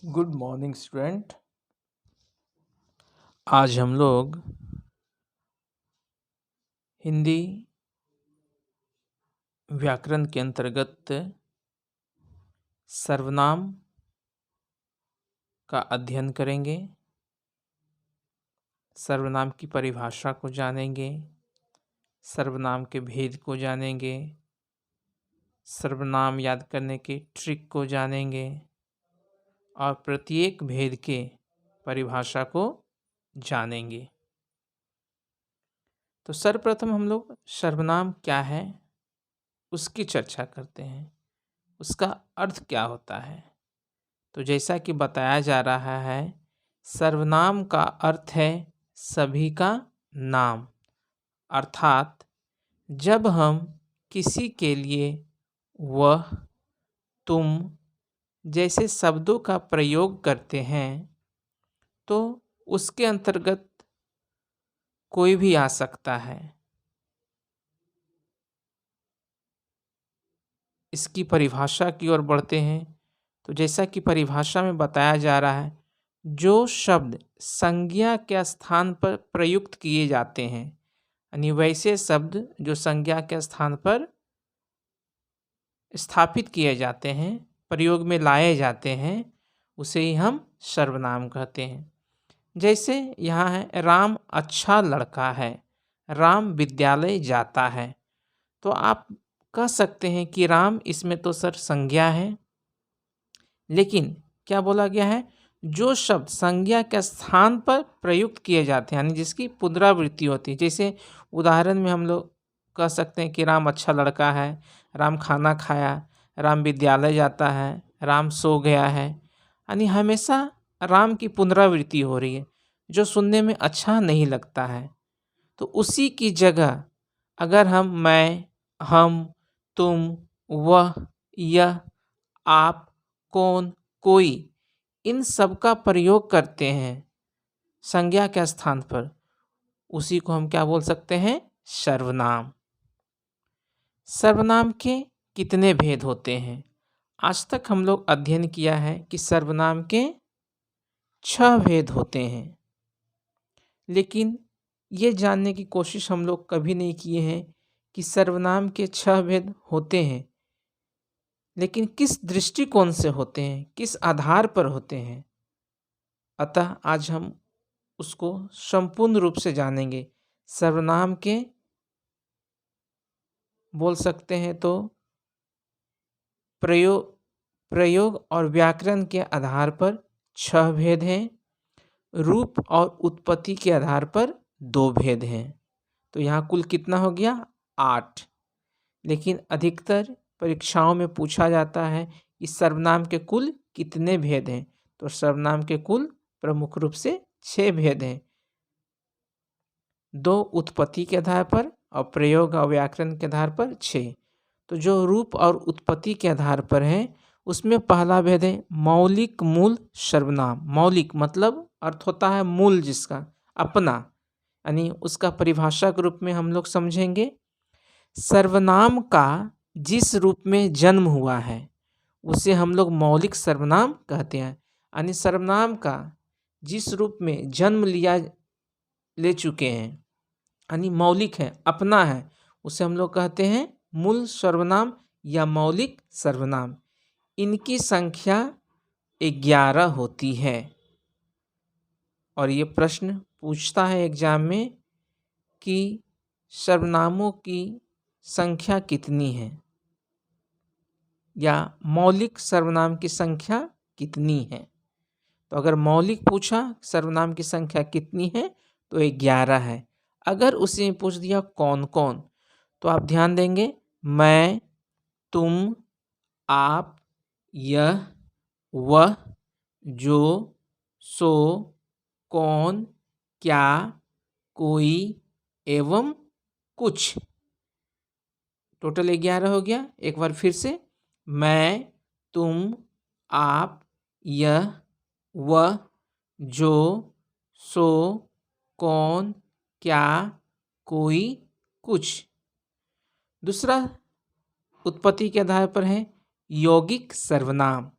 Good morning student. आज हम लोग हिंदी व्याकरण के अंतर्गत सर्वनाम का अध्ययन करेंगे। सर्वनाम की परिभाषा को जानेंगे, सर्वनाम के भेद को जानेंगे, सर्वनाम याद करने के ट्रिक को जानेंगे और प्रत्येक भेद के परिभाषा को जानेंगे। तो सर्वप्रथम हम लोग सर्वनाम क्या है उसकी चर्चा करते हैं, उसका अर्थ क्या होता है। तो जैसा कि बताया जा रहा है, सर्वनाम का अर्थ है सभी का नाम, अर्थात जब हम किसी के लिए वह, तुम जैसे शब्दों का प्रयोग करते हैं तो उसके अंतर्गत कोई भी आ सकता है। इसकी परिभाषा की ओर बढ़ते हैं। तो जैसा कि परिभाषा में बताया जा रहा है, जो शब्द संज्ञा के स्थान पर प्रयुक्त किए जाते हैं, यानी वैसे शब्द जो संज्ञा के स्थान पर स्थापित किए जाते हैं, प्रयोग में लाए जाते हैं, उसे ही हम सर्वनाम कहते हैं। जैसे यहाँ है, राम अच्छा लड़का है, राम विद्यालय जाता है। तो आप कह सकते हैं कि राम इसमें तो सर संज्ञा है, लेकिन क्या बोला गया है, जो शब्द संज्ञा के स्थान पर प्रयुक्त किए जाते हैं, यानी जिसकी पुनरावृत्ति होती है। जैसे उदाहरण में हम लोग कह सकते हैं कि राम अच्छा लड़का है, राम खाना खाया, राम विद्यालय जाता है, राम सो गया है। यानी हमेशा राम की पुनरावृत्ति हो रही है, जो सुनने में अच्छा नहीं लगता है। तो उसी की जगह अगर हम मैं, हम, तुम, वह, यह, आप, कौन, कोई, इन सब का प्रयोग करते हैं संज्ञा के स्थान पर, उसी को हम क्या बोल सकते हैं, सर्वनाम। सर्वनाम के कितने भेद होते हैं? आज तक हम लोग अध्ययन किया है कि सर्वनाम के 6 भेद होते हैं, लेकिन ये जानने की कोशिश हम लोग कभी नहीं किए हैं कि सर्वनाम के 6 भेद होते हैं, लेकिन किस दृष्टिकोण से होते हैं, किस आधार पर होते हैं। अतः आज हम उसको संपूर्ण रूप से जानेंगे। सर्वनाम के बोल सकते हैं तो प्रयोग और व्याकरण के आधार पर 6 भेद हैं, रूप और उत्पत्ति के आधार पर 2 भेद हैं। तो यहाँ कुल कितना हो गया, 8। लेकिन अधिकतर परीक्षाओं में पूछा जाता है कि सर्वनाम के कुल कितने भेद हैं। तो सर्वनाम के कुल प्रमुख रूप से 6 भेद हैं, 2 उत्पत्ति के आधार पर और प्रयोग और व्याकरण के आधार पर 6। तो जो रूप और उत्पत्ति के आधार पर है, उसमें पहला भेद है मौलिक मूल सर्वनाम। मौलिक मतलब अर्थ होता है मूल, जिसका अपना, यानी उसका परिभाषा के रूप में हम लोग समझेंगे, सर्वनाम का जिस रूप में जन्म हुआ है उसे हम लोग मौलिक सर्वनाम कहते हैं। यानी सर्वनाम का जिस रूप में जन्म ले चुके हैं, यानी मौलिक है, अपना है, उसे हम लोग कहते हैं मूल सर्वनाम या मौलिक सर्वनाम। इनकी संख्या 11 होती है। और ये प्रश्न पूछता है एग्जाम में कि सर्वनामों की संख्या कितनी है, या मौलिक सर्वनाम की संख्या कितनी है। तो अगर मौलिक पूछा सर्वनाम की संख्या कितनी है तो 11 है। अगर उसे पूछ दिया कौन कौन, तो आप ध्यान देंगे, मैं, तुम, आप, यह, वह, जो, सो, कौन, क्या, कोई एवं कुछ। टोटल 11 हो गया। एक बार फिर से, मैं, तुम, आप, यह, वह, जो, सो, कौन, क्या, कोई, कुछ। दूसरा उत्पत्ति के आधार पर है यौगिक सर्वनाम।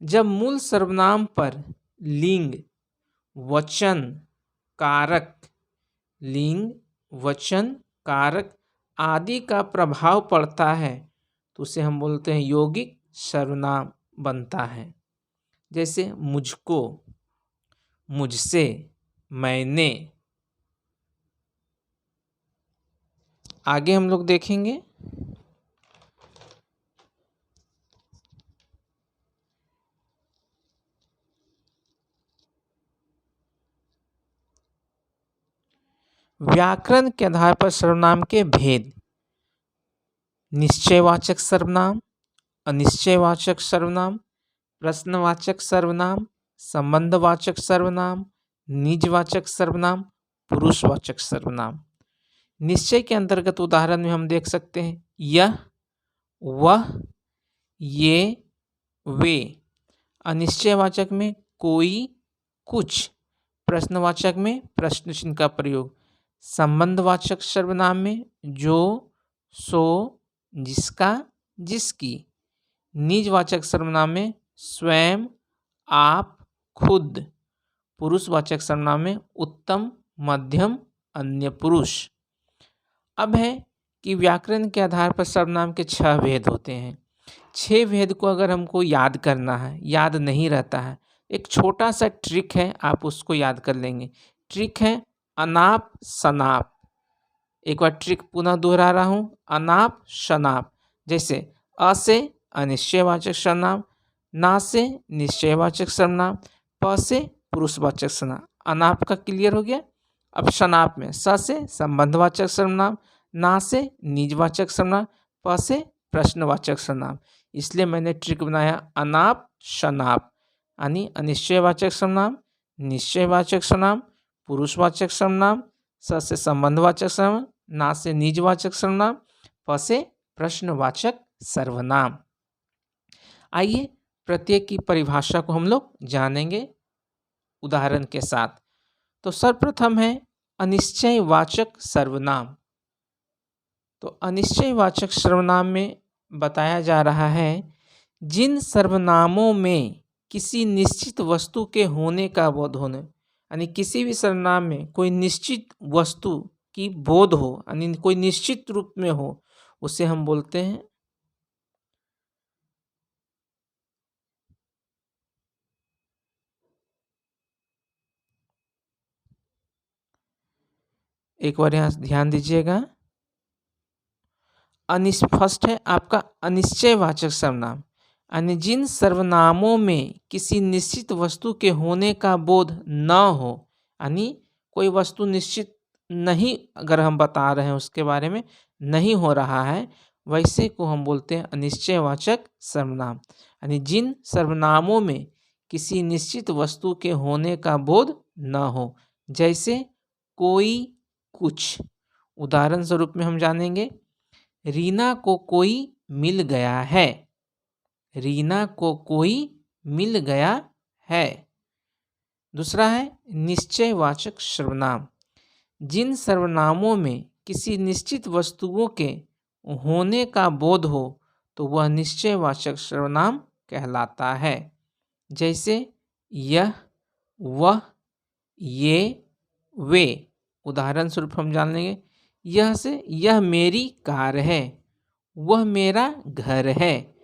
जब मूल सर्वनाम पर लिंग, वचन, कारक, लिंग, वचन, कारक आदि का प्रभाव पड़ता है तो उसे हम बोलते हैं यौगिक सर्वनाम बनता है। जैसे मुझको, मुझसे, मैंने। आगे हम लोग देखेंगे व्याकरण के आधार पर सर्वनाम के भेद। निश्चयवाचक सर्वनाम, अनिश्चयवाचक सर्वनाम, प्रश्नवाचक सर्वनाम, संबंधवाचक सर्वनाम, निजवाचक सर्वनाम, पुरुषवाचक सर्वनाम। निश्चय के अंतर्गत उदाहरण में हम देख सकते हैं यह, वह, ये, वे। अनिश्चयवाचक में कोई, कुछ। प्रश्नवाचक में प्रश्न चिन्ह का प्रयोग। संबंधवाचक सर्वनाम में जो, सो, जिसका, जिसकी। निजवाचक सर्वनाम में स्वयं, आप, खुद। पुरुषवाचक सर्वनाम में उत्तम, मध्यम, अन्य पुरुष। अब है कि व्याकरण के आधार पर सर्वनाम के 6 भेद होते हैं। 6 भेद को अगर हमको याद करना है, याद नहीं रहता है, एक छोटा सा ट्रिक है, आप उसको याद कर लेंगे। ट्रिक है अनाप शनाप। एक बार ट्रिक पुनः दोहरा रहा हूँ, अनाप शनाप। जैसे अ से अनिश्चयवाचक सर्वनाम, ना से निश्चयवाचक सर्वनाम, प से पुरुषवाचक सर्वनाम। अनाप का क्लियर हो गया। अब शनाप में स से संबंधवाचक सर्वनाम, ना से निजवाचक सर्वनाम, प से प्रश्नवाचक सर्वनाम। इसलिए मैंने ट्रिक बनाया अनाप शनाप, यानी अनिश्चयवाचक सर्वनाम, निश्चयवाचक सर्वनाम, पुरुषवाचक सर्वनाम, स से संबंधवाचक सर्वनाम, ना से निजवाचक सर्वनाम, प से प्रश्नवाचक सर्वनाम। आइए प्रत्येक की परिभाषा को हम लोग जानेंगे उदाहरण के साथ। तो सर्वप्रथम है अनिश्चयवाचक सर्वनाम। तो अनिश्चयवाचक सर्वनाम में बताया जा रहा है जिन सर्वनामों में किसी निश्चित वस्तु के होने का बोध होने, यानी किसी भी सर्वनाम में कोई निश्चित वस्तु की बोध हो, यानी कोई निश्चित रूप में हो, उसे हम बोलते हैं एक बार यहाँ ध्यान दीजिएगा। फर्स्ट है आपका अनिश्चयवाचक सर्वनाम, यानी जिन सर्वनामों में किसी निश्चित वस्तु के होने का बोध न हो, यानी कोई वस्तु निश्चित नहीं, अगर हम बता रहे हैं उसके बारे में नहीं हो रहा है, वैसे को हम बोलते हैं अनिश्चयवाचक सर्वनाम। यानी जिन सर्वनामों में किसी निश्चित वस्तु के होने का बोध न हो, जैसे कोई, कुछ। उदाहरण स्वरूप में हम जानेंगे रीना को कोई मिल गया है। रीना को कोई मिल गया है। दूसरा है निश्चयवाचक सर्वनाम, जिन सर्वनामों में किसी निश्चित वस्तुओं के होने का बोध हो तो वह निश्चयवाचक सर्वनाम कहलाता है। जैसे यह, वह, ये, वे। उदाहरण स्वरूप हम जान लेंगे यह से यह मेरी कार है, वह मेरा घर है,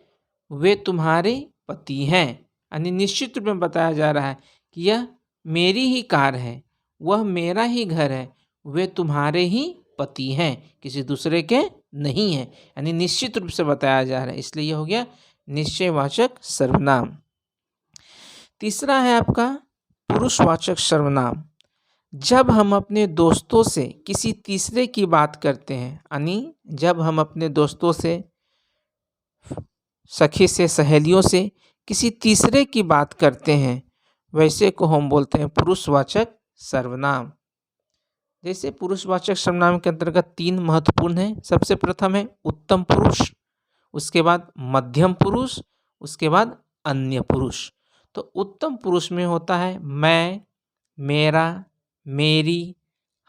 वे तुम्हारे पति हैं। यानी निश्चित रूप में बताया जा रहा है कि यह मेरी ही कार है, वह मेरा ही घर है, वे तुम्हारे ही पति हैं, किसी दूसरे के नहीं हैं। यानी निश्चित रूप से बताया जा रहा है, इसलिए यह हो गया निश्चयवाचक सर्वनाम। तीसरा है आपका पुरुषवाचक सर्वनाम। जब हम अपने दोस्तों से किसी तीसरे की बात करते हैं, यानी जब हम अपने दोस्तों से, सखी से, सहेलियों से किसी तीसरे की बात करते हैं, वैसे को हम बोलते हैं पुरुषवाचक सर्वनाम। जैसे पुरुषवाचक सर्वनाम के अंतर्गत 3 महत्वपूर्ण हैं। सबसे प्रथम है उत्तम पुरुष, उसके बाद मध्यम पुरुष, उसके बाद अन्य पुरुष। तो उत्तम पुरुष में होता है मैं, मेरा, मेरी,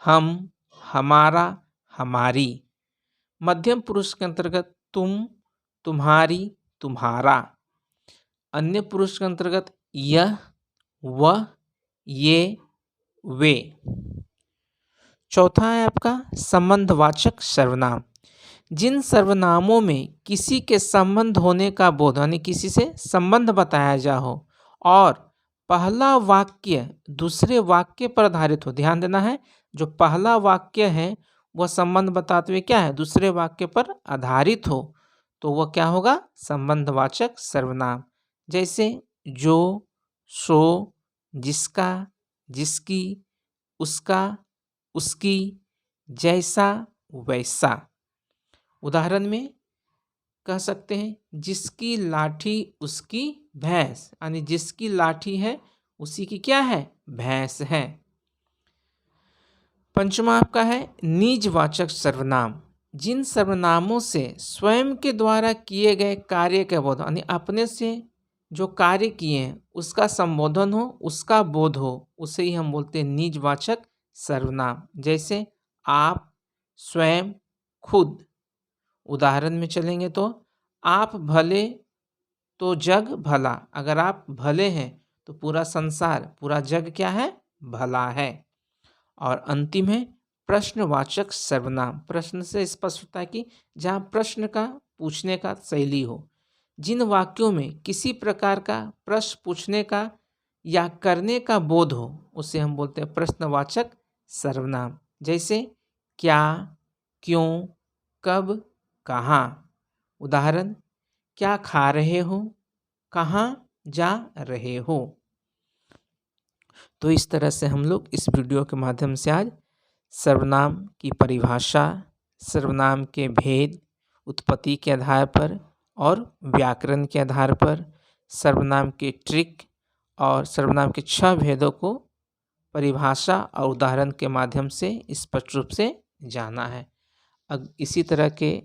हम, हमारा, हमारी। मध्यम पुरुष के अंतर्गत तुम, तुम्हारी, तुम्हारा। अन्य पुरुष के अंतर्गत यह, वह, ये, वे। चौथा है आपका संबंधवाचक सर्वनाम। जिन सर्वनामों में किसी के संबंध होने का बोध यानी किसी से संबंध बताया जा हो और पहला वाक्य दूसरे वाक्य पर आधारित हो। ध्यान देना है, जो पहला वाक्य है वह संबंध बताते हुए क्या है, दूसरे वाक्य पर आधारित हो, तो वह क्या होगा, संबंधवाचक सर्वनाम। जैसे जो, सो, जिसका, जिसकी, उसका, उसकी, जैसा, वैसा। उदाहरण में कह सकते हैं जिसकी लाठी उसकी भैंस, यानी जिसकी लाठी है उसी की क्या है, भैंस है। पंचमा आपका है निजवाचक सर्वनाम। जिन सर्वनामों से स्वयं के द्वारा किए गए कार्य के बोध यानी अपने से जो कार्य किए हैं उसका संबोधन हो, उसका बोध हो, उसे ही हम बोलते हैं निजवाचक सर्वनाम। जैसे आप, स्वयं, खुद। उदाहरण में चलेंगे तो आप भले तो जग भला। अगर आप भले हैं तो पूरा संसार, पूरा जग क्या है, भला है। और अंतिम है प्रश्नवाचक सर्वनाम। प्रश्न से स्पष्ट होता है कि जहाँ प्रश्न का पूछने का शैली हो। जिन वाक्यों में किसी प्रकार का प्रश्न पूछने का या करने का बोध हो उसे हम बोलते हैं प्रश्नवाचक सर्वनाम। जैसे क्या, क्यों, कब, कहाँ। उदाहरण क्या खा रहे हो, कहाँ जा रहे हो। तो इस तरह से हम लोग इस वीडियो के माध्यम से आज सर्वनाम की परिभाषा, सर्वनाम के भेद, उत्पत्ति के आधार पर और व्याकरण के आधार पर सर्वनाम के ट्रिक और सर्वनाम के 6 भेदों को परिभाषा और उदाहरण के माध्यम से स्पष्ट रूप से जाना है। इसी तरह के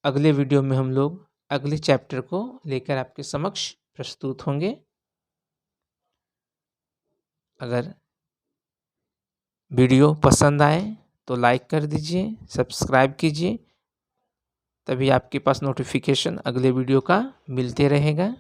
अगले वीडियो में हम लोग अगले चैप्टर को लेकर आपके समक्ष प्रस्तुत होंगे। अगर वीडियो पसंद आए तो लाइक कर दीजिए, सब्सक्राइब कीजिए, तभी आपके पास नोटिफिकेशन अगले वीडियो का मिलते रहेगा।